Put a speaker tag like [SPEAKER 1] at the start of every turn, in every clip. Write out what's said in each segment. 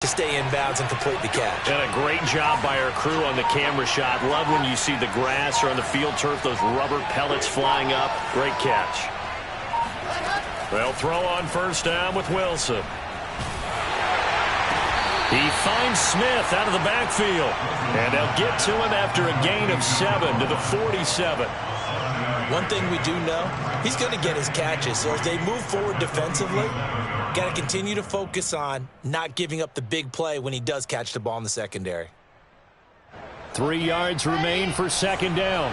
[SPEAKER 1] to stay inbounds and complete the catch.
[SPEAKER 2] And a great job by our crew on the camera shot. Love when you see the grass or on the field turf, those rubber pellets flying up. Great catch. They'll throw on first down with Wilson. He finds Smith out of the backfield. And they'll get to him after a gain of 7 to the 47.
[SPEAKER 1] One thing we do know, he's going to get his catches. So as they move forward defensively, got to continue to focus on not giving up the big play when he does catch the ball in the secondary.
[SPEAKER 2] 3 yards remain for second down.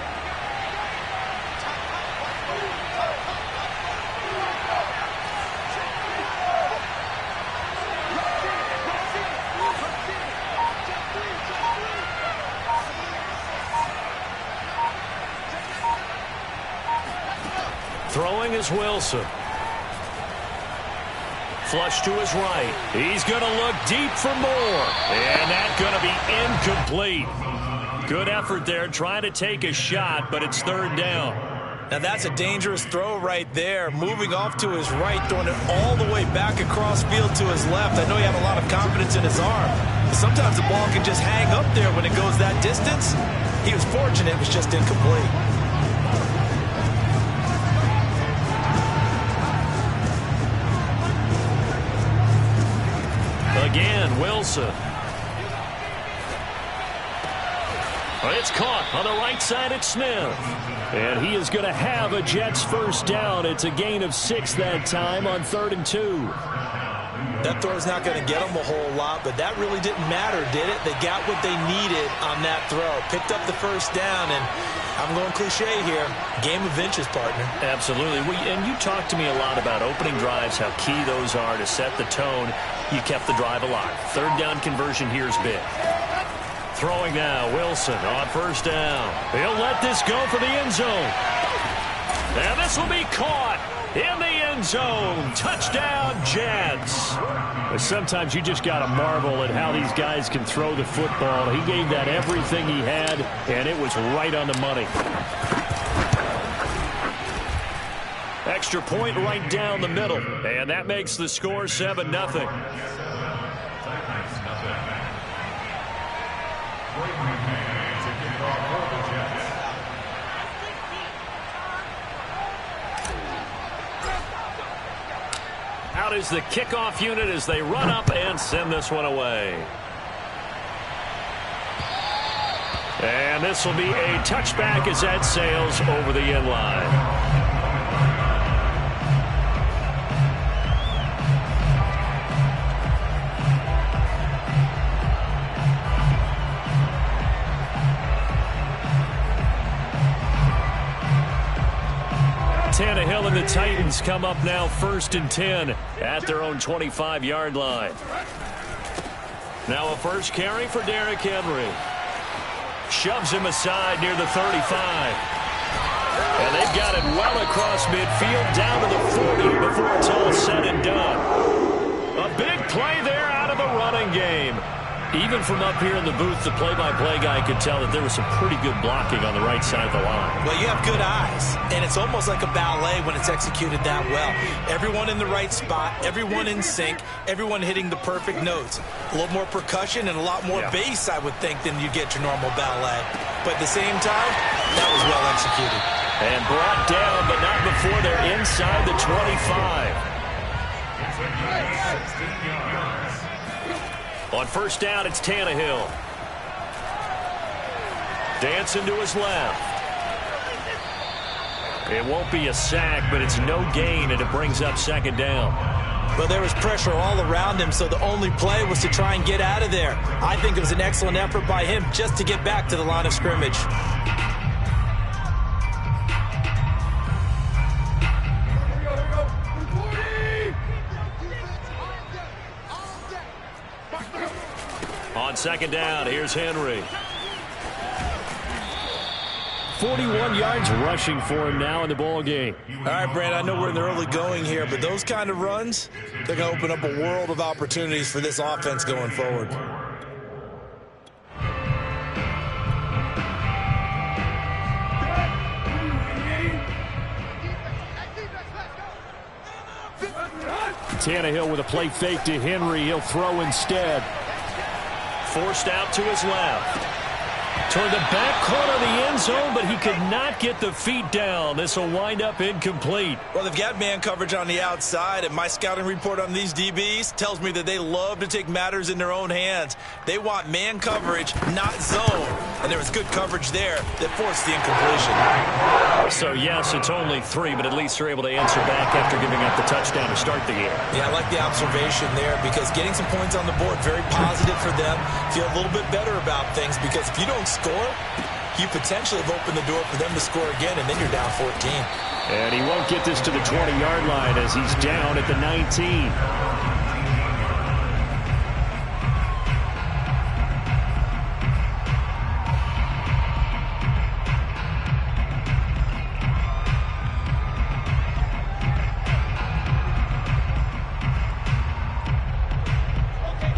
[SPEAKER 2] Throwing is Wilson. Flush to his right. He's going to look deep for more. And that's going to be incomplete. Good effort there trying to take a shot, but it's third down.
[SPEAKER 1] Now that's a dangerous throw right there. Moving off to his right, throwing it all the way back across field to his left. I know he had a lot of confidence in his arm, but sometimes the ball can just hang up there when it goes that distance. He was fortunate it was just incomplete.
[SPEAKER 2] Again, Wilson. It's caught on the right side at Smith. And he is going to have a Jets first down. It's a gain of 6 that time on 3rd and 2.
[SPEAKER 1] That throw's not going to get them a whole lot, but that really didn't matter, did it? They got what they needed on that throw. Picked up the first down, and I'm going cliche here. Game of inches, partner.
[SPEAKER 2] Absolutely. And you talked to me a lot about opening drives, how key those are to set the tone. You kept the drive alive. Third down conversion here is big. Throwing now, Wilson on first down. He'll let this go for the end zone. And this will be caught in the end zone. Touchdown, Jets. But sometimes you just got to marvel at how these guys can throw the football. He gave that everything he had, and it was right on the money. Extra point right down the middle. And that makes the score 7-0. Out is the kickoff unit as they run up and send this one away. And this will be a touchback as that sails over the end line. Tannehill and the Titans come up now 1st and 10 at their own 25-yard line. Now a first carry for Derrick Henry. Shoves him aside near the 35. And they've got it well across midfield down to the 40 before it's all said and done. A big play there out of the running game. Even from up here in the booth, the play-by-play guy could tell that there was some pretty good blocking on the right side of the line.
[SPEAKER 1] Well, you have good eyes, and it's almost like a ballet when it's executed that well. Everyone in the right spot, everyone in sync, everyone hitting the perfect notes. A little more percussion and a lot more bass, I would think, than you get your normal ballet. But at the same time, that was well executed.
[SPEAKER 2] And brought down, but not before they're inside the 25. On first down, it's Tannehill. Dancing to his left. It won't be a sack, but it's no gain, and it brings up second down.
[SPEAKER 1] Well, there was pressure all around him, so the only play was to try and get out of there. I think it was an excellent effort by him just to get back to the line of scrimmage.
[SPEAKER 2] On second down, here's Henry. 41 yards rushing for him now in the ball game.
[SPEAKER 1] All right, Brad, I know we're in the early going here, but those kind of runs, they're going to open up a world of opportunities for this offense going forward.
[SPEAKER 3] Tannehill with a play fake to Henry. He'll throw instead.
[SPEAKER 2] Forced out to his left. Toward the back corner of the end zone, but he could not get the feet down. This will wind up incomplete.
[SPEAKER 1] Well, they've got man coverage on the outside, and my scouting report on these DBs tells me that they love to take matters in their own hands. They want man coverage, not zone. And there was good coverage there that forced the incompletion.
[SPEAKER 2] So, yes, it's only 3, but at least they're able to answer back after giving up the touchdown to start the game.
[SPEAKER 1] Yeah, I like the observation there because getting some points on the board, very positive for them. Feel a little bit better about things because if you don't score, you potentially have opened the door for them to score again, and then you're down 14.
[SPEAKER 3] And he won't get this to the 20-yard line as he's down at the 19.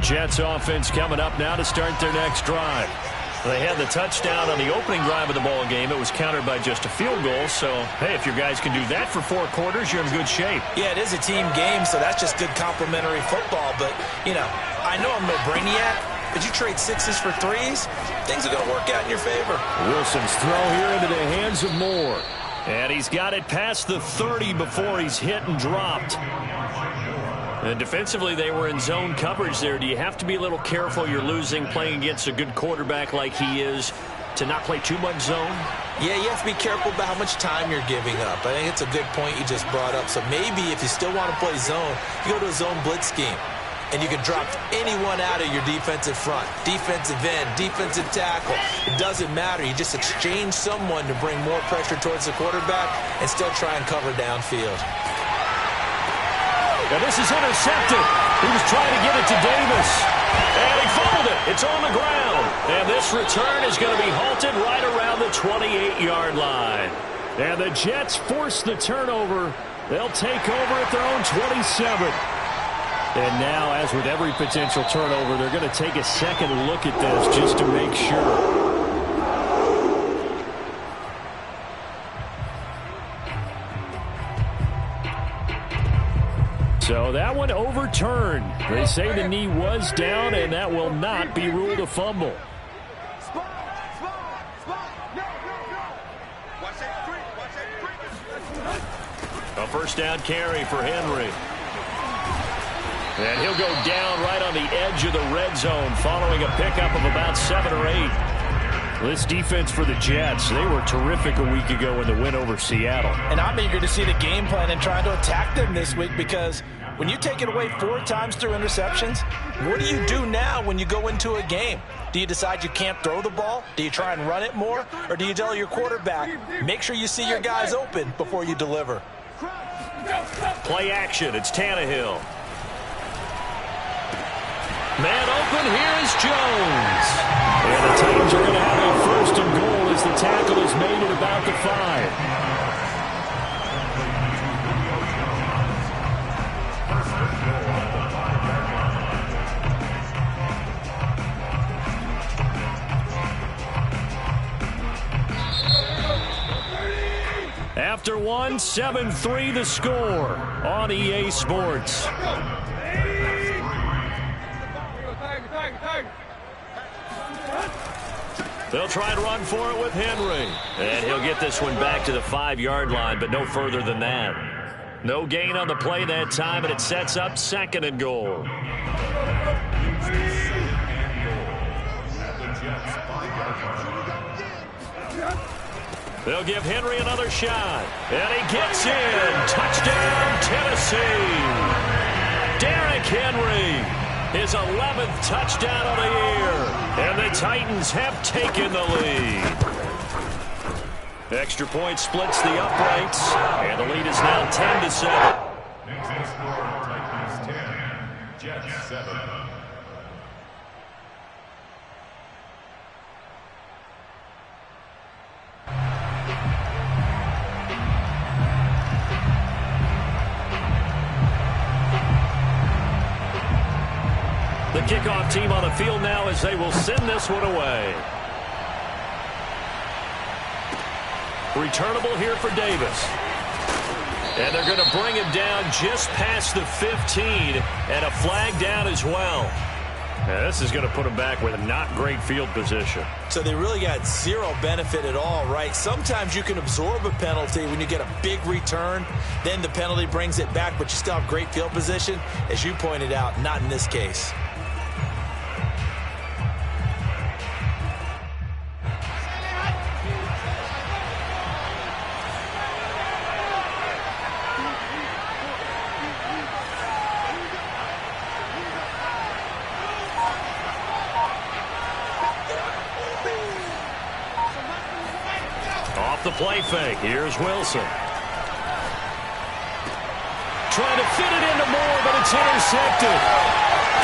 [SPEAKER 3] Jets offense coming up now to start their next drive.
[SPEAKER 2] They had the touchdown on the opening drive of the ball game. It was countered by just a field goal. So, hey, if your guys can do that for 4 quarters, you're in good shape.
[SPEAKER 1] Yeah, it is a team game, so that's just good complimentary football. But, you know, I know I'm no brainiac, but you trade 6s for 3s, things are going to work out in your favor.
[SPEAKER 3] Wilson's throw here into the hands of Moore.
[SPEAKER 2] And he's got it past the 30 before he's hit and dropped. And defensively, they were in zone coverage there. Do you have to be a little careful? You're losing playing against a good quarterback like he is to not play too much zone?
[SPEAKER 1] Yeah, you have to be careful about how much time you're giving up. I think it's a good point you just brought up. So maybe if you still want to play zone, you go to a zone blitz scheme. And you can drop anyone out of your defensive front. Defensive end, defensive tackle. It doesn't matter. You just exchange someone to bring more pressure towards the quarterback and still try and cover downfield.
[SPEAKER 2] Now this is intercepted. He was trying to get it to Davis. And he fumbled it. It's on the ground. And this return is going to be halted right around the 28-yard line.
[SPEAKER 3] And the Jets force the turnover. They'll take over at their own 27. And now, as with every potential turnover, they're going to take a second look at this just to make sure. So that one overturned. They say the knee was down, and that will not be ruled a fumble.
[SPEAKER 2] A first down carry for Henry. And he'll go down right on the edge of the red zone following a pickup of about 7 or 8.
[SPEAKER 3] This defense for the Jets, they were terrific a week ago in the win over Seattle.
[SPEAKER 1] And I'm eager to see the game plan and trying to attack them this week because when you take it away 4 times through interceptions, what do you do now when you go into a game? Do you decide you can't throw the ball? Do you try and run it more? Or do you tell your quarterback, make sure you see your guys open before you deliver?
[SPEAKER 2] Play action. It's Tannehill. Man open, here is Jones.
[SPEAKER 3] And the Titans are going to have a first and goal as the tackle is made at about the 5. After 1, 7-3 the score on EA Sports.
[SPEAKER 2] They'll try and run for it with Henry. And he'll get this one back to the 5-yard line, but no further than that. No gain on the play that time, and it sets up 2nd and goal. They'll give Henry another shot. And he gets in. Touchdown, Tennessee. Derrick Henry. His 11th touchdown of the year. And the Titans have taken the lead. Extra point splits the uprights. And the lead is now 10-7. Titans 10, Jets 7. The kickoff team on the field now as they will send this one away. Returnable here for Davis. And they're going to bring him down just past the 15, and a flag down as well. Yeah, this is going to put him back with a not great field position.
[SPEAKER 1] So they really got zero benefit at all, right? Sometimes you can absorb a penalty when you get a big return. Then the penalty brings it back, but you still have great field position. As you pointed out, not in this case.
[SPEAKER 2] The play fake. Here's Wilson. Trying to fit it into Moore, but it's intercepted.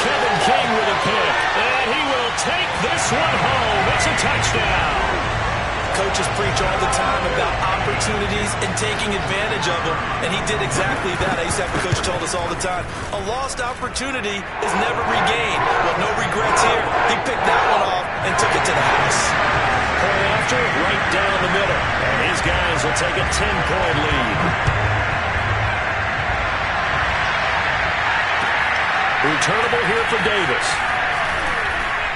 [SPEAKER 2] Kevin King with a pick. And he will take this one home. It's a touchdown.
[SPEAKER 1] Coaches preach all the time about opportunities and taking advantage of them, and he did exactly that. I used to have a coach told us all the time, a lost opportunity is never regained. Well, no regrets here. He picked that one off and took it to the house.
[SPEAKER 2] Point after, right down the middle. And his guys will take a 10-point lead. Returnable here for Davis.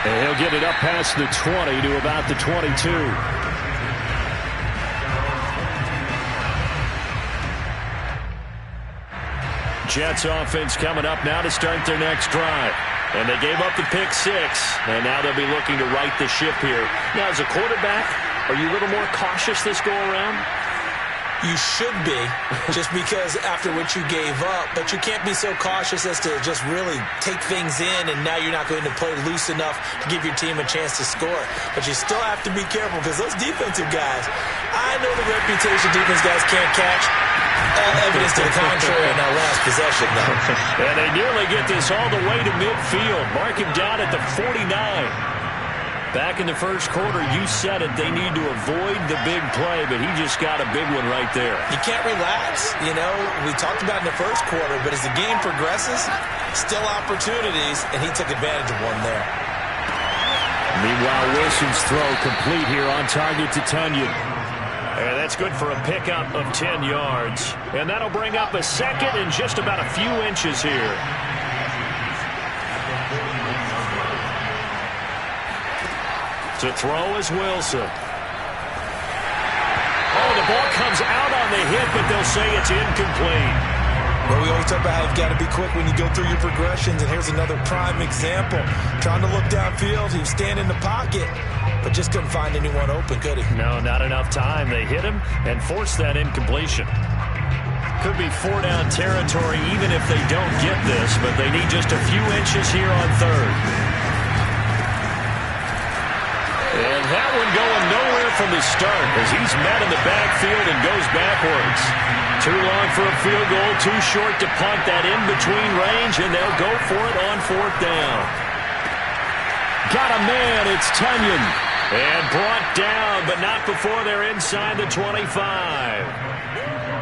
[SPEAKER 3] And he'll get it up past the 20 to about the 22. Jets offense coming up now to start their next drive.
[SPEAKER 2] And they gave up the pick six, and now they'll be looking to right the ship here. Now, as a quarterback, are you a little more cautious this go-around?
[SPEAKER 1] You should be, just because after what you gave up, but you can't be so cautious as to just really take things in, and now you're not going to play loose enough to give your team a chance to score. But you still have to be careful, because those defensive guys, I know the reputation defense guys can't catch. All evidence to the contrary in that last possession, though.
[SPEAKER 2] And they nearly get this all the way to midfield. Mark him down at the 49. Back in the first quarter, you said it, they need to avoid the big play, but he just got a big one right there.
[SPEAKER 1] You can't relax. You know, we talked about in the first quarter, but as the game progresses, still opportunities, and he took advantage of one there.
[SPEAKER 3] Meanwhile, Wilson's throw complete here on target to Tonyan.
[SPEAKER 2] And that's good for a pickup of 10 yards. And that'll bring up a second and just about a few inches here. To throw is Wilson. Oh, the ball comes out on the hit, but they'll say it's incomplete.
[SPEAKER 1] Well, we always talk about how you've got to be quick when you go through your progressions, and here's another prime example. Trying to look downfield, he was standing in the pocket, but just couldn't find anyone open, could he?
[SPEAKER 2] No, not enough time. They hit him and forced that incompletion. Could be 4-down territory even if they don't get this, but they need just a few inches here on third. And that one going nowhere from the start as he's met in the backfield and goes backwards. Too long for a field goal, too short to punt that in-between range, and they'll go for it on fourth down.
[SPEAKER 3] Got a man, it's Tonyan.
[SPEAKER 2] And brought down, but not before they're inside the 25.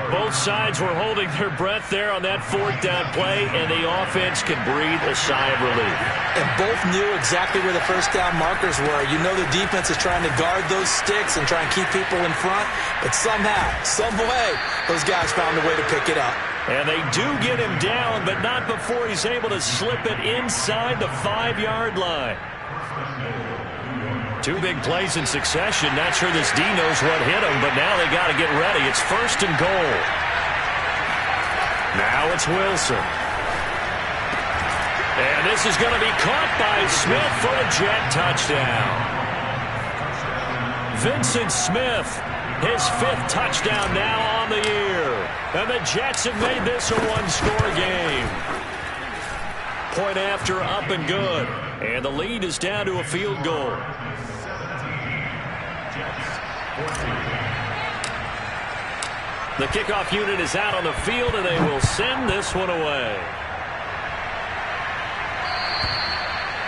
[SPEAKER 2] Both sides were holding their breath there on that fourth down play, and the offense could breathe a sigh of relief.
[SPEAKER 1] And both knew exactly where the first down markers were. You know the defense is trying to guard those sticks and try and keep people in front, but somehow, some way, those guys found a way to pick it up.
[SPEAKER 2] And they do get him down, but not before he's able to slip it inside the 5-yard line. Two big plays in succession. Not sure this D knows what hit him, but now they got to get ready. It's first and goal. Now it's Wilson. And this is going to be caught by Smith for a Jet touchdown. Vincent Smith, his 5th touchdown now on the year. And the Jets have made this a one-score game. Point after, up and good. And the lead is down to a field goal. The kickoff unit is out on the field, and they will send this one away.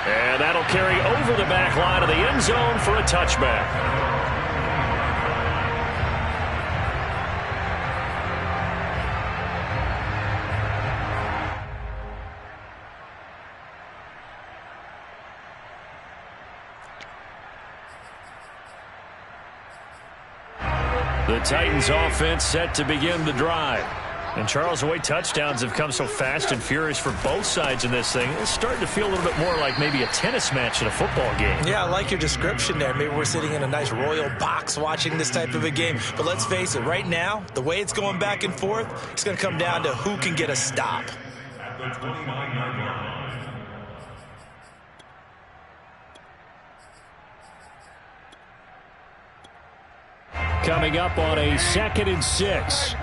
[SPEAKER 2] And that'll carry over the back line of the end zone for a touchback. The Titans offense set to begin the drive. And, Charles, the way touchdowns have come so fast and furious for both sides in this thing, it's starting to feel a little bit more like maybe a tennis match in a football game.
[SPEAKER 1] Yeah, I like your description there. Maybe we're sitting in a nice royal box watching this type of a game. But let's face it, right now, the way it's going back and forth, it's going to come down to who can get a stop.
[SPEAKER 3] Coming up on a 2nd and 6.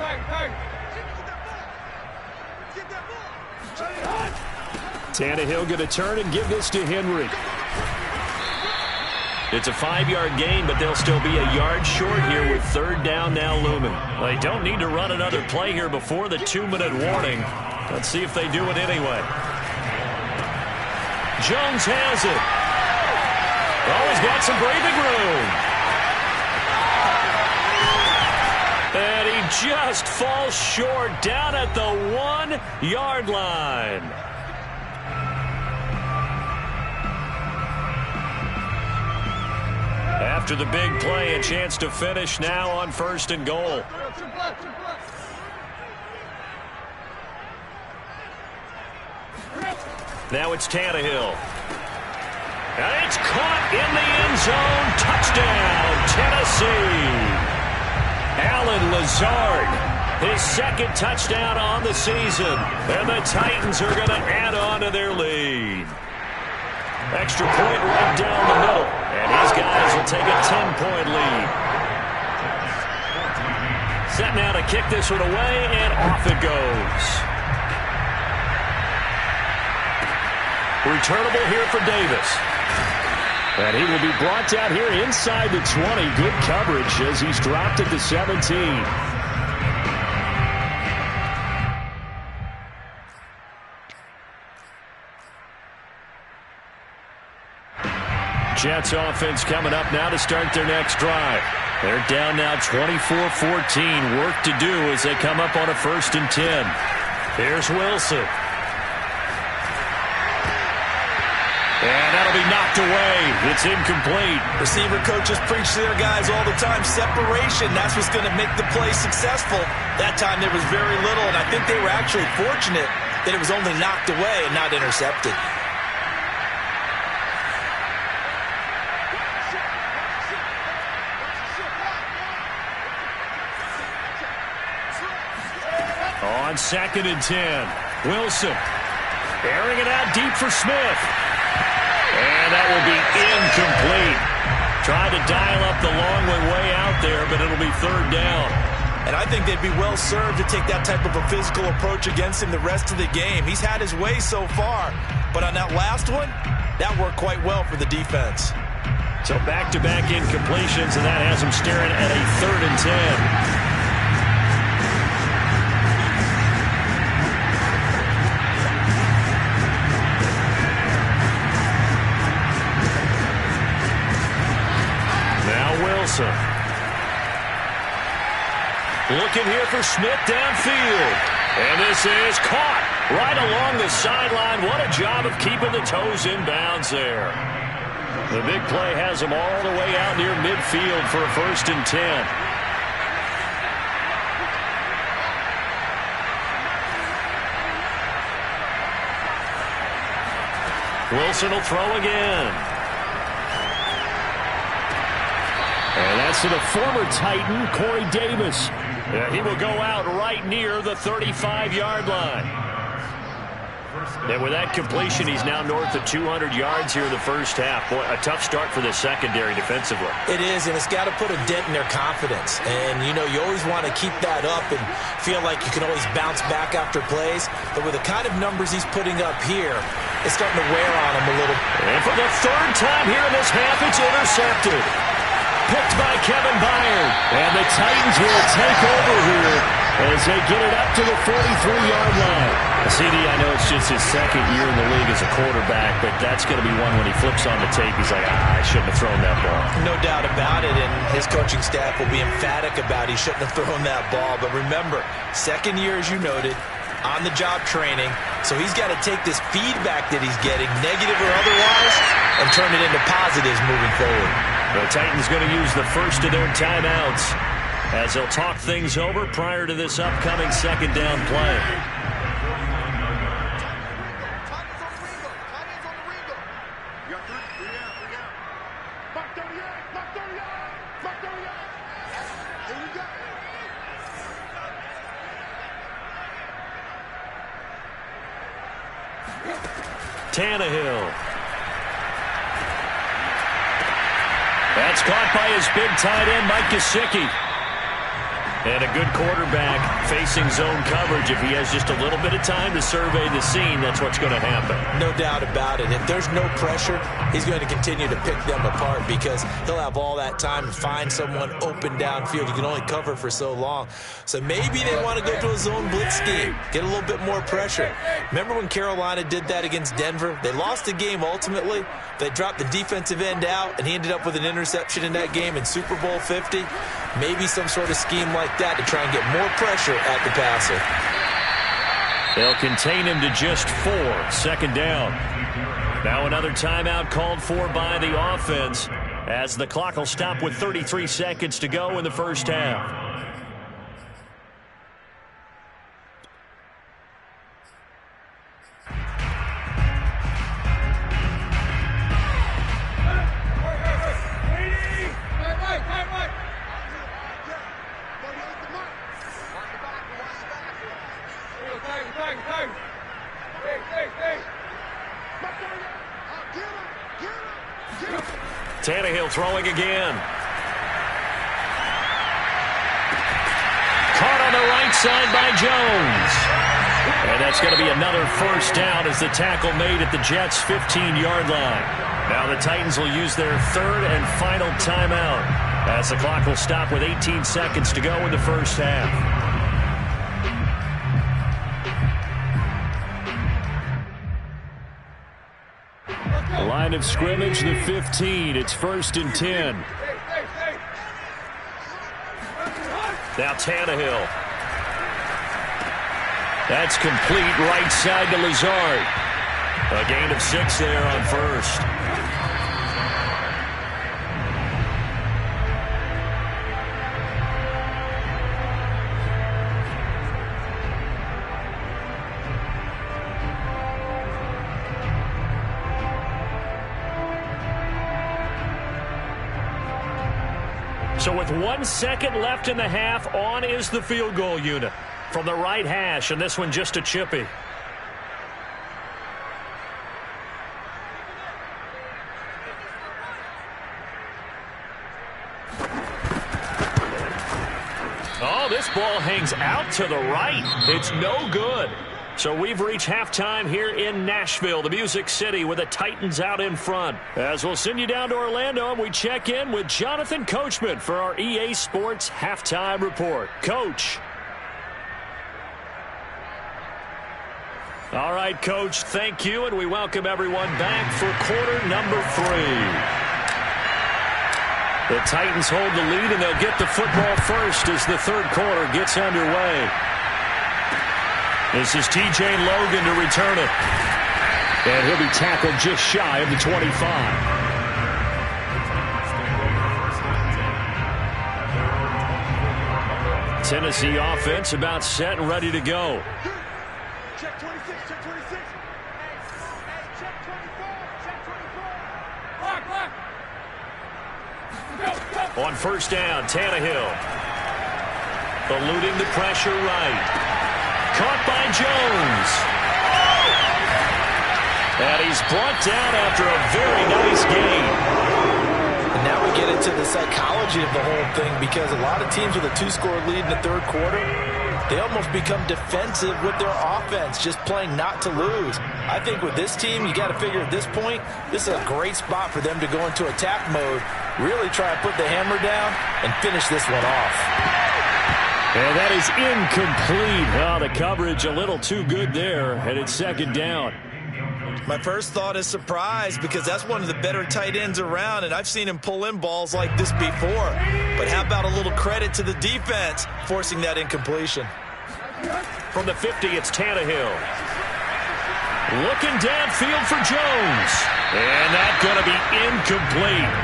[SPEAKER 3] Tannehill going to turn and give this to Henry.
[SPEAKER 2] It's a 5-yard gain, but they'll still be a yard short here with 3rd down now looming. They don't need to run another play here before the 2-minute warning. Let's see if they do it anyway. Jones has it. Oh, he's got some breathing room. And he just falls short down at the 1-yard line. After the big play, a chance to finish now on 1st and goal. Now it's Tannehill. And it's caught in the end zone. Touchdown, Tennessee. Allen Lazard, his 2nd touchdown on the season. And the Titans are going to add on to their lead. Extra point right down the middle. And these guys will take a 10-point lead. Set now to kick this one away, and off it goes. Returnable here for Davis.
[SPEAKER 3] And he will be brought down here inside the 20. Good coverage as he's dropped at the 17. Jets offense coming up now to start their next drive. They're down now 24-14. Work to do as they come up on a 1st and 10.
[SPEAKER 2] Here's Wilson. And that'll be knocked away. It's incomplete.
[SPEAKER 1] Receiver coaches preach to their guys all the time. Separation, that's what's going to make the play successful. That time there was very little, and I think they were actually fortunate that it was only knocked away and not intercepted.
[SPEAKER 3] On 2nd and 10. Wilson airing it out deep for Smith.
[SPEAKER 2] And that will be incomplete. Tried to dial up the long way out there, but it'll be 3rd down.
[SPEAKER 1] And I think they'd be well served to take that type of a physical approach against him the rest of the game. He's had his way so far, but on that last one, that worked quite well for the defense.
[SPEAKER 2] So back-to-back incompletions, and that has him staring at a 3rd and 10. Looking here for Smith downfield. And this is caught right along the sideline. What a job of keeping the toes in bounds there. The big play has them all the way out near midfield for a 1st and 10. Wilson will throw again.
[SPEAKER 3] And that's to the former Titan, Corey Davis.
[SPEAKER 2] Yeah, he will go out right near the 35-yard line. And with that completion, he's now north of 200 yards here in the 1st half. Boy, a tough start for the secondary defensively.
[SPEAKER 1] It is, and it's got to put a dent in their confidence. And, you know, you always want to keep that up and feel like you can always bounce back after plays. But with the kind of numbers he's putting up here, it's starting to wear on him a little.
[SPEAKER 2] And for the 3rd time here in this half, it's intercepted. Picked by Kevin Byard.
[SPEAKER 3] And the Titans will take over here as they get it up to the 43-yard line.
[SPEAKER 2] CD, I know it's just his 2nd year in the league as a quarterback, but that's going to be one when he flips on the tape. He's like, I shouldn't have thrown that ball.
[SPEAKER 1] No doubt about it, and his coaching staff will be emphatic about he shouldn't have thrown that ball. But remember, 2nd year, as you noted, on-the-job training, so he's got to take this feedback that he's getting, negative or otherwise, and turn it into positives moving forward.
[SPEAKER 2] The Titans going to use the first of their timeouts. as he'll talk things over prior to this upcoming second down play. Tannehill. That's caught by his big tight end, Mike Gesicki. And a good quarterback facing zone coverage. If he has just a little bit of time to survey the scene, that's what's going to happen.
[SPEAKER 1] No doubt about it. If there's no pressure, he's going to continue to pick them apart because he'll have all that time to find someone open downfield. You can only cover for so long. So maybe they want to go to a zone blitz scheme, get a little bit more pressure. Remember when Carolina did that against Denver? They lost the game ultimately. They dropped the defensive end out, and he ended up with an interception in that game in Super Bowl 50. Maybe some sort of scheme like that to try and get more pressure at the passer.
[SPEAKER 2] They'll contain him to just 4. Second down. Now another timeout called for by the offense as the clock will stop with 33 seconds to go in the first half. Tannehill throwing again. Caught on the right side by Jones. And that's going to be another first down as the tackle made at the Jets' 15-yard line. Now the Titans will use their third and final timeout as the clock will stop with 18 seconds to go in the first half.
[SPEAKER 3] Line of scrimmage, the 15. It's 1st and 10.
[SPEAKER 2] Now Tannehill. That's complete right side to Lazard. A gain of 6 there on first. So with 1 second left in the half, on is the field goal unit from the right hash, and this one just a chippy. Oh, this ball hangs out to the right. It's no good. So we've reached halftime here in Nashville, the Music City, with the Titans out in front. As we'll send you down to Orlando, and we check in with Jonathan Coachman for our EA Sports Halftime Report. Coach. All right, Coach, thank you, and we welcome everyone back for quarter number 3. The Titans hold the lead, and they'll get the football first as the third quarter gets underway. This is T.J. Logan to return it.
[SPEAKER 3] And he'll be tackled just shy of the 25.
[SPEAKER 2] Tennessee offense about set and ready to go.
[SPEAKER 4] Check 26, check 26. Hey, check 24, check 24. Block.
[SPEAKER 2] On first down, Tannehill. Eluding the pressure right. Caught by Jones. And he's brought down after a very nice gain.
[SPEAKER 1] And now we get into the psychology of the whole thing because a lot of teams with a 2-score lead in the third quarter, they almost become defensive with their offense, just playing not to lose. I think with this team, you got to figure at this point, this is a great spot for them to go into attack mode, really try to put the hammer down and finish this one off.
[SPEAKER 3] And that is incomplete. Oh, the coverage a little too good there, and it's second down.
[SPEAKER 1] My first thought is surprise because that's one of the better tight ends around, and I've seen him pull in balls like this before. But how about a little credit to the defense forcing that incompletion?
[SPEAKER 2] From the 50, it's Tannehill. Looking downfield for Jones. And that's going to be incomplete.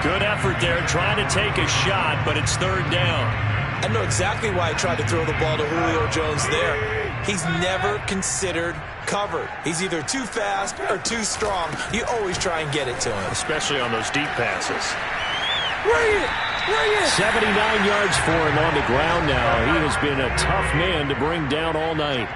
[SPEAKER 2] Good effort there trying to take a shot, but it's third down.
[SPEAKER 1] I know exactly why he tried to throw the ball to Julio Jones there. He's never considered covered. He's either too fast or too strong. You always try and get it to him.
[SPEAKER 2] Especially on those deep passes.
[SPEAKER 3] 79 yards for him on the ground now. He has been a tough man to bring down all night.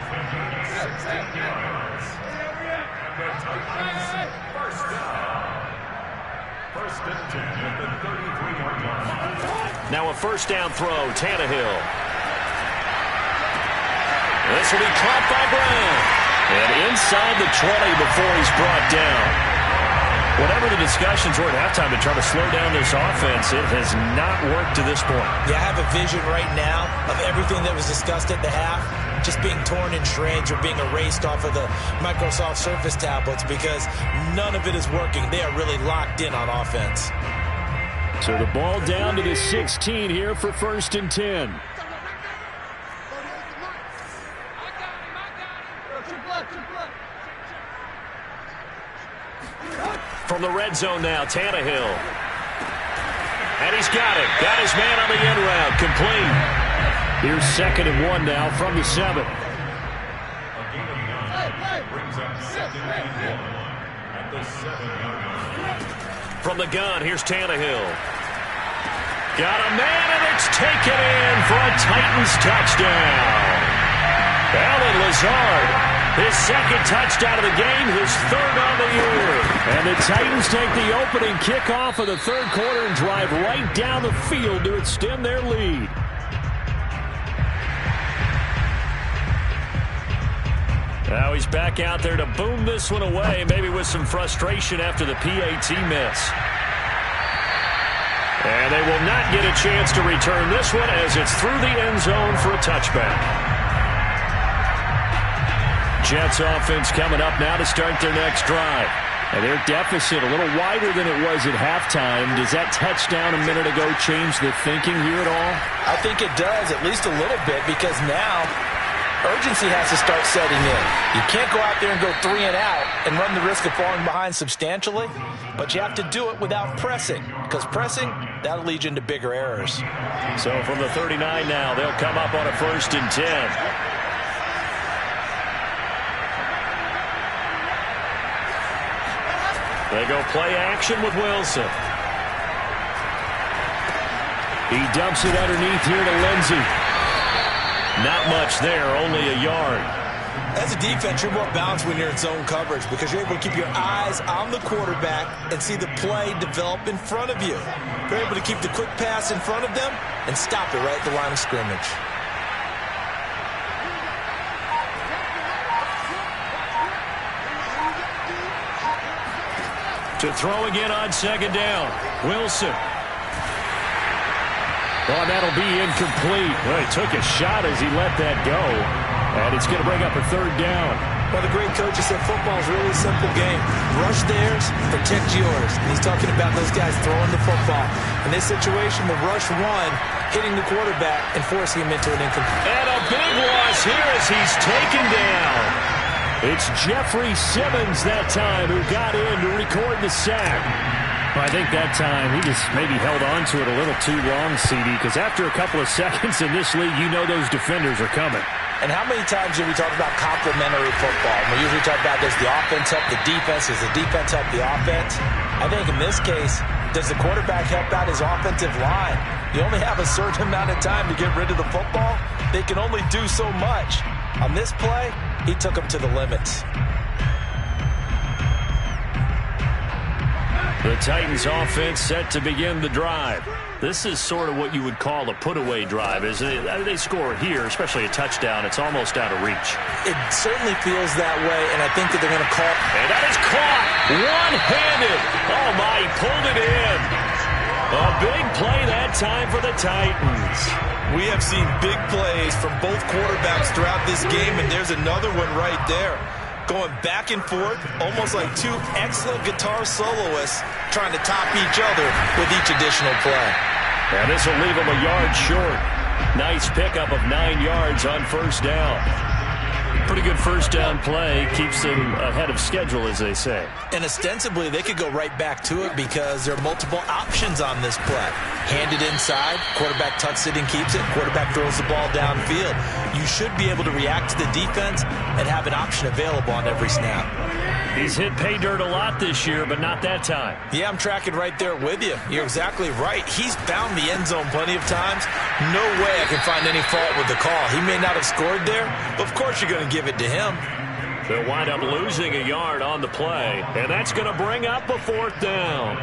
[SPEAKER 2] Now a first down throw, Tannehill. This will be caught by Brown. And inside the 20 before he's brought down. Whatever the discussions were at halftime to try to slow down this offense, it has not worked to this point.
[SPEAKER 1] Yeah, I have a vision right now of everything that was discussed at the half just being torn in shreds or being erased off of the Microsoft Surface tablets because none of it is working. They are really locked in on offense.
[SPEAKER 3] So the ball down to the 16 here for 1st and 10.
[SPEAKER 2] From the red zone now, Tannehill. And he's got it. Got his man on the end route. Complete.
[SPEAKER 3] Here's 2nd and 1 now from the 7.
[SPEAKER 2] From the gun, here's Tannehill. Got a man, and it's taken in for a Titans touchdown. Allen Lazard. His 2nd touchdown of the game, his 3rd on the year.
[SPEAKER 3] And the Titans take the opening kickoff of the 3rd quarter and drive right down the field to extend their lead. Now he's back out there to boom this one away, maybe with some frustration after the PAT miss. And they will not get a chance to return this one as it's through the end zone for a touchback. Jets offense coming up now to start their next drive. And their deficit a little wider than it was at halftime. Does that touchdown a minute ago change the thinking here at all?
[SPEAKER 1] I think it does, at least a little bit, because now urgency has to start setting in. You can't go out there and go 3 and out and run the risk of falling behind substantially, but you have to do it without pressing, because pressing, that'll lead you into bigger errors.
[SPEAKER 2] So from the 39 now, they'll come up on a 1st and 10. They go play action with Wilson.
[SPEAKER 3] He dumps it underneath here to Lindsey.
[SPEAKER 2] Not much there, only a yard.
[SPEAKER 1] As a defense, you're more balanced when you're in zone coverage because you're able to keep your eyes on the quarterback and see the play develop in front of you. You're able to keep the quick pass in front of them and stop it right at the line of scrimmage.
[SPEAKER 3] To throw again on 2nd down. Wilson. Oh, that'll be incomplete. Well, he took a shot as he let that go. And it's going to bring up a 3rd down.
[SPEAKER 1] Well, the great coaches said football is a really simple game. Rush theirs, protect yours. And he's talking about those guys throwing the football. In this situation, the rush one, hitting the quarterback and forcing him into an incomplete.
[SPEAKER 2] And a big loss here as he's taken down.
[SPEAKER 3] It's Jeffrey Simmons that time who got in to record the sack. I think that time he just maybe held on to it a little too long, CD, because after a couple of seconds in this league, you know those defenders are coming.
[SPEAKER 1] And how many times do we talk about complementary football? We usually talk about does the offense help the defense? Does the defense help the offense? I think in this case, does the quarterback help out his offensive line? You only have a certain amount of time to get rid of the football. They can only do so much. On this play, he took them to the limits.
[SPEAKER 3] The Titans offense set to begin the drive. This is sort of what you would call a put-away drive. As they score here, especially a touchdown, it's almost out of reach.
[SPEAKER 1] It certainly feels that way, and I think that they're going to call.
[SPEAKER 2] And that is caught one-handed. Oh, my, he pulled it in. A big play that time for the Titans.
[SPEAKER 1] We have seen big plays from both quarterbacks throughout this game, and there's another one right there. Going back and forth, almost like two excellent guitar soloists trying to top each other with each additional play.
[SPEAKER 2] And this will leave them a yard short. Nice pickup of 9 yards on 1st down.
[SPEAKER 3] Pretty good first down play. Keeps them ahead of schedule, as they say.
[SPEAKER 1] And ostensibly, they could go right back to it because there are multiple options on this play. Hand it inside, quarterback tucks it and keeps it, quarterback throws the ball downfield. You should be able to react to the defense and have an option available on every snap.
[SPEAKER 3] He's hit pay dirt a lot this year, but not that time.
[SPEAKER 1] Yeah, I'm tracking right there with you. You're exactly right. He's found the end zone plenty of times. No way I can find any fault with the call. He may not have scored there, but of course you're going to give it to him.
[SPEAKER 3] They'll wind up losing a yard on the play, and that's going to bring up a 4th down.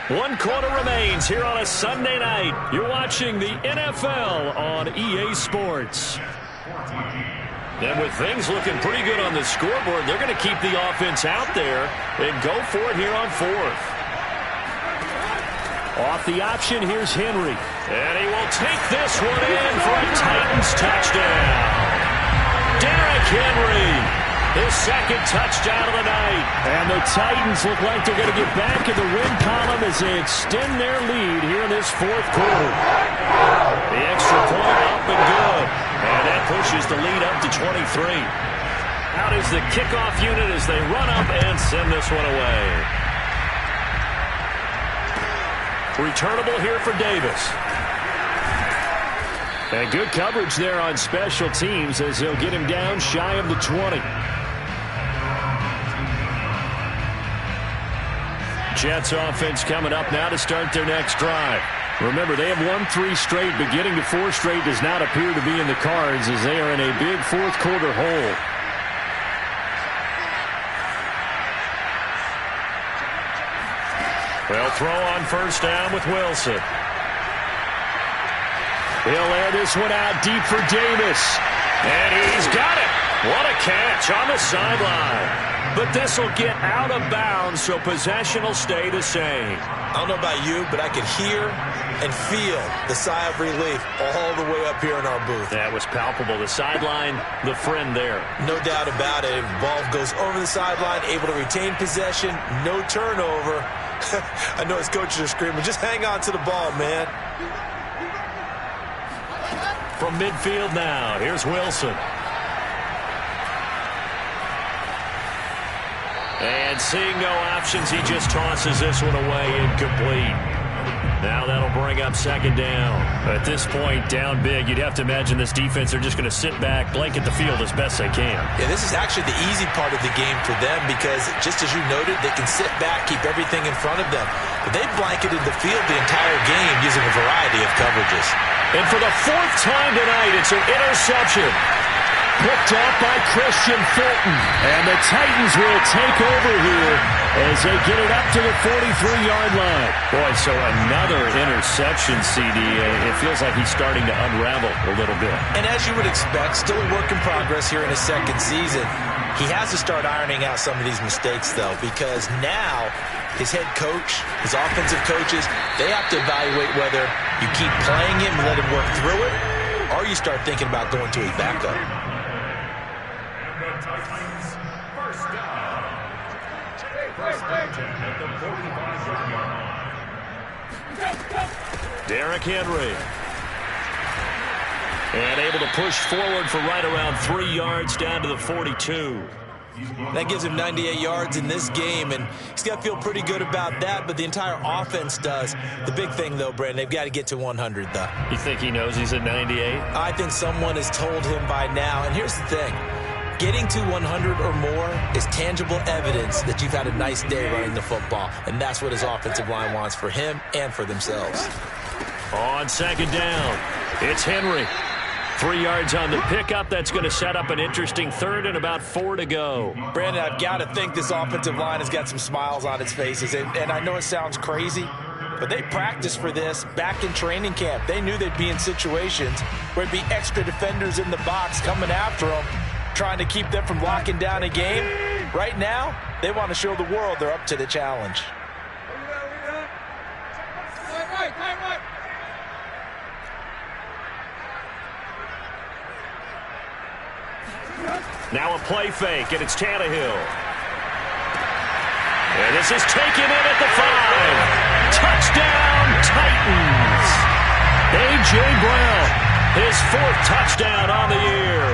[SPEAKER 3] 1 quarter remains here on a Sunday night. You're watching the NFL on EA Sports. And with things looking pretty good on the scoreboard, they're going to keep the offense out there and go for it here on 4th. Off the option, here's Henry. And he will take this one in for a Titans touchdown. Derrick Henry, his 2nd touchdown of the night. And the Titans look like they're going to get back in the win column as they extend their lead here in this 4th quarter. The extra point up and good. And that pushes the lead up to 23. Out is the kickoff unit as they run up and send this one away. Returnable here for Davis. And good coverage there on special teams as they'll get him down shy of the 20. Jets offense coming up now to start their next drive. Remember, they have won 3 straight, but getting to 4 straight does not appear to be in the cards as they are in a big 4th quarter hole. They'll throw on first down with Wilson. He'll air this one out deep for Davis. And he's got it. What a catch on the sideline. But this will get out of bounds, so possession will stay the same.
[SPEAKER 1] I don't know about you, but I could hear and feel the sigh of relief all the way up here in our booth.
[SPEAKER 3] That was palpable. The sideline, the friend there.
[SPEAKER 1] No doubt about it. The ball goes over the sideline, able to retain possession, no turnover. I know his coaches are screaming, just hang on to the ball, man.
[SPEAKER 3] From midfield now, here's Wilson. And seeing no options, he just tosses this one away incomplete. Now that'll bring up 2nd down. At this point, down big, you'd have to imagine this defense are just going to sit back, blanket the field as best they can.
[SPEAKER 1] Yeah, this is actually the easy part of the game for them because, just as you noted, they can sit back, keep everything in front of them. But they've blanketed the field the entire game using a variety of coverages.
[SPEAKER 3] And for the 4th time tonight, it's an interception. Picked up by Christian Fulton. And the Titans will take over here as they get it up to the 43-yard line. Boy, so another interception, CD. It feels like he's starting to unravel a little bit.
[SPEAKER 1] And as you would expect, still a work in progress here in his 2nd season. He has to start ironing out some of these mistakes, though, because now his head coach, his offensive coaches, they have to evaluate whether you keep playing him and let him work through it, or you start thinking about going to his backup.
[SPEAKER 3] Derrick Henry. And able to push forward for right around 3 yards down to the 42.
[SPEAKER 1] That gives him 98 yards in this game, and he's got to feel pretty good about that, but the entire offense does. The big thing, though, Brandon, they've got to get to 100, though.
[SPEAKER 3] You think he knows he's at 98?
[SPEAKER 1] I think someone has told him by now, and here's the thing. Getting to 100 or more is tangible evidence that you've had a nice day running the football, and that's what his offensive line wants for him and for themselves.
[SPEAKER 3] On 2nd down, it's Henry. 3 yards on the pickup. That's going to set up an interesting 3rd and about 4 to go.
[SPEAKER 1] Brandon, I've got to think this offensive line has got some smiles on its faces, and I know it sounds crazy, but they practiced for this back in training camp. They knew they'd be in situations where there'd be extra defenders in the box coming after them, trying to keep them from locking down a game. Right now, they want to show the world they're up to the challenge.
[SPEAKER 3] Now a play fake, and it's Tannehill. And this is taken in at the 5. Touchdown, Titans. A.J. Brown His 4th touchdown on the year.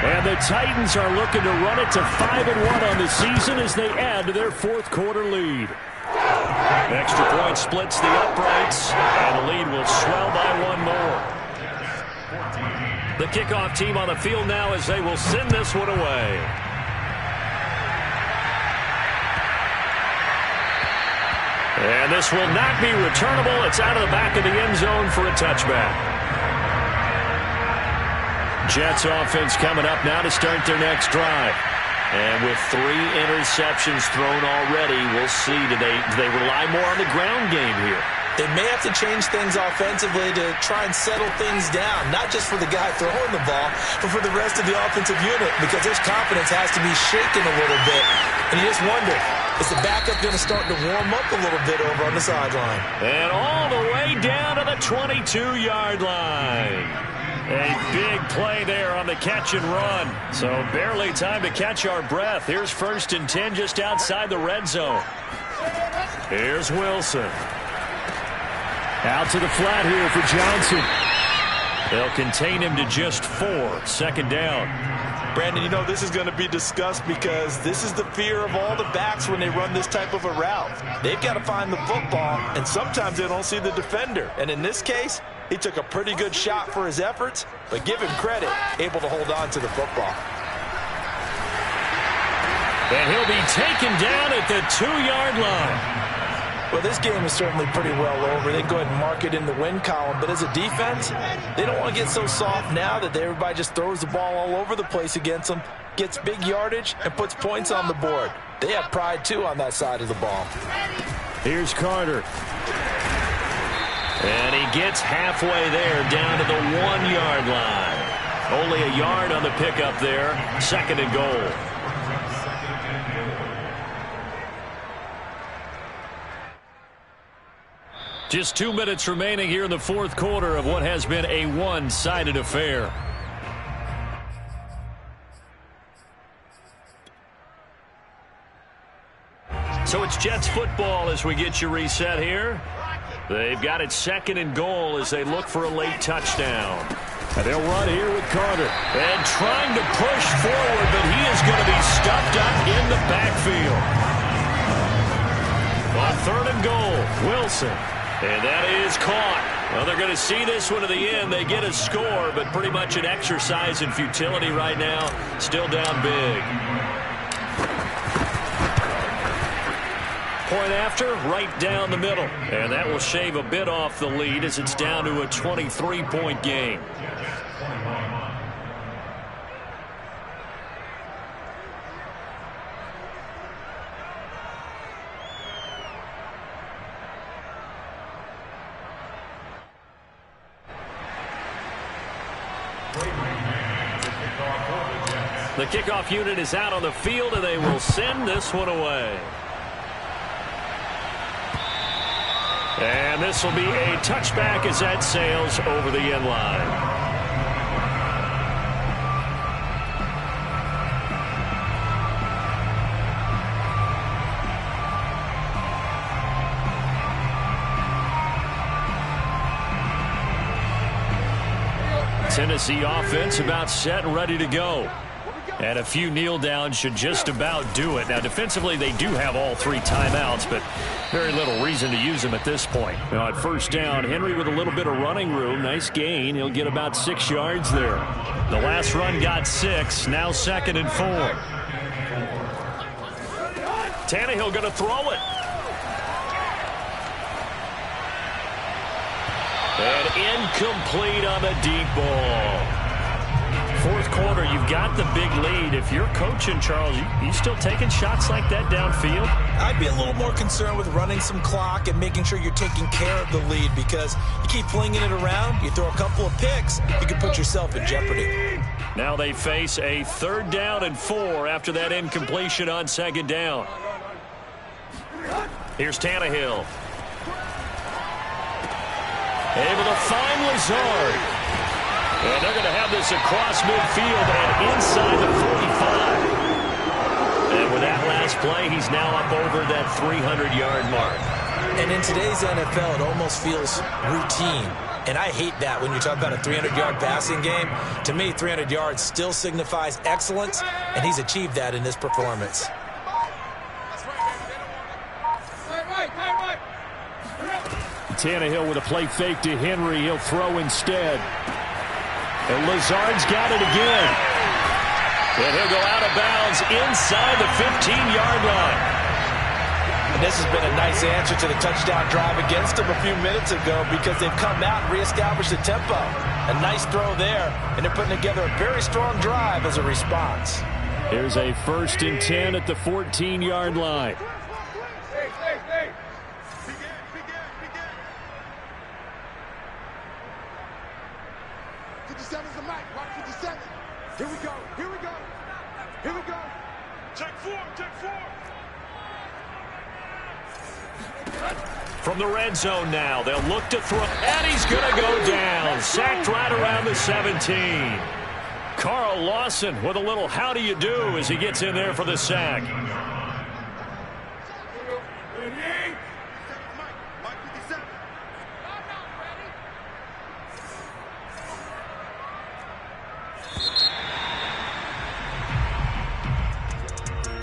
[SPEAKER 3] And the Titans are looking to run it to 5-1 on the season as they add to their 4th quarter lead. Extra point splits the uprights, and the lead will swell by 1 more. The kickoff team on the field now as they will send this one away. And this will not be returnable. It's out of the back of the end zone for a touchback. Jets offense coming up now to start their next drive. And with 3 interceptions thrown already, we'll see. Do they rely more on the ground game here?
[SPEAKER 1] They may have to change things offensively to try and settle things down, not just for the guy throwing the ball, but for the rest of the offensive unit, because his confidence has to be shaken a little bit. And you just wonder, is the backup going to start to warm up a little bit over on the sideline?
[SPEAKER 3] And all the way down to the 22-yard line. A big play there on the catch and run. So barely time to catch our breath. Here's 1st and 10 just outside the red zone. Here's Wilson. Out to the flat here for Johnson. They'll contain him to just 4. 2nd down.
[SPEAKER 1] Brandon, you know this is going to be discussed because this is the fear of all the backs when they run this type of a route. They've got to find the football, and sometimes they don't see the defender. And in this case, he took a pretty good shot for his efforts, but give him credit, able to hold on to the football.
[SPEAKER 3] And he'll be taken down at the 2-yard line.
[SPEAKER 1] Well, this game is certainly pretty well over. They can go ahead and mark it in the win column. But as a defense, they don't want to get so soft now that everybody just throws the ball all over the place against them, gets big yardage, and puts points on the board. They have pride, too, on that side of the ball.
[SPEAKER 3] Here's Carter. And he gets halfway there down to the 1-yard line. Only a yard on the pickup there. 2nd and goal. Just 2 minutes remaining here in the 4th quarter of what has been a one-sided affair. So it's Jets football as we get you reset here. They've got it 2nd and goal as they look for a late touchdown. And they'll run here with Carter. And trying to push forward, but he is going to be stuffed up in the backfield. On 3rd and goal, Wilson. And that is caught. Well, they're going to see this one to the end. They get a score, but pretty much an exercise in futility right now. Still down big. Point after, right down the middle. And that will shave a bit off the lead as it's down to a 23-point game. The kickoff unit is out on the field, and they will send this one away. And this will be a touchback as that sails over the end line. Tennessee offense about set and ready to go. And a few kneel downs should just about do it. Now, defensively, they do have all 3 timeouts, but very little reason to use them at this point. Now, at 1st down, Henry with a little bit of running room. Nice gain. He'll get about 6 yards there. The last run got 6. Now 2nd and 4. Tannehill going to throw it. And incomplete on the deep ball. 4th quarter, you've got the big lead. If you're coaching, Charles, you still taking shots like that downfield?
[SPEAKER 1] I'd be a little more concerned with running some clock and making sure you're taking care of the lead, because you keep flinging it around, you throw a couple of picks, you can put yourself in jeopardy.
[SPEAKER 3] Now they face a 3rd down and 4 after that incompletion on 2nd down. Here's Tannehill. Able to find Lazard. And they're going to have this across midfield and inside the 45. And with that last play, he's now up over that 300-yard mark.
[SPEAKER 1] And in today's NFL, it almost feels routine. And I hate that when you talk about a 300-yard passing game. To me, 300 yards still signifies excellence, and he's achieved that in this performance.
[SPEAKER 3] Tannehill with a play fake to Henry. He'll throw instead. And Lazard's got it again. And he'll go out of bounds inside the 15-yard line.
[SPEAKER 1] And this has been a nice answer to the touchdown drive against them a few minutes ago because they've come out and reestablished the tempo. A nice throw there, and they're putting together a very strong drive as a response.
[SPEAKER 3] Here's a 1st and 10 at the 14-yard line.
[SPEAKER 4] Here we go. Here we go. Here we go. Check 4. Check 4.
[SPEAKER 3] From the red zone now, they'll look to throw. And he's going to go down. Sacked right around the 17. Carl Lawson with a little how do you do as he gets in there for the sack.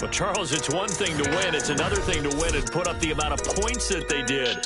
[SPEAKER 3] Well, Charles, it's one thing to win. It's another thing to win and put up the amount of points that they did.